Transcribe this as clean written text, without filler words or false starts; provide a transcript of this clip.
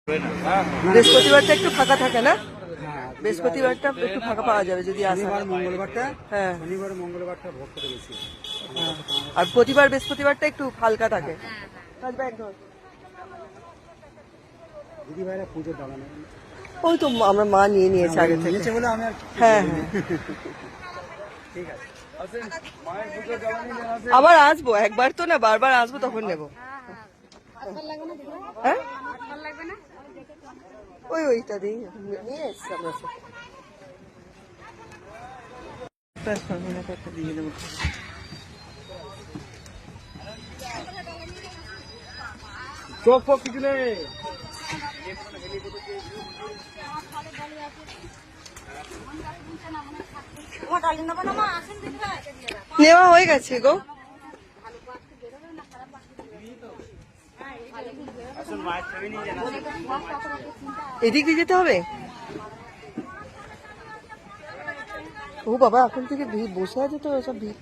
বৃহস্পতিবারটা একটু ফাঁকা থাকে না? বৃহস্পতিবারটা একটু ফাঁকা পাওয়া যাবে যদি আসে। মঙ্গলবারটা, হ্যাঁ, শনিবার মঙ্গলবারটা ভক্তটা বেশি। আর প্রতিবার বৃহস্পতিবারটা একটু হালকা থাকে। দিদি ভাইরা পুজোর দাঁড়া নেই, ওই তো আমরা মা নিয়ে নিয়েছে আগে থেকে। নিয়েছে বলে আমি আর হ্যাঁ হ্যাঁ, ঠিক আছে। মায়ের পুজোর দাঁড়া নিয়ে আসে। আবার আসবো, একবার তো না বারবার আসবো, তখন নেবো। হ্যাঁ, ওইটা দিয়ে নিয়ে এসছি আমরা সব। দিয়ে দেবো। চোখ ফোক কিছু নেই। নেওয়া হয়ে গেছে গো। এদিক দিয়ে যেতে হবে। ও বাবা, এখন থেকে বসে আছে তো সব ভিড়।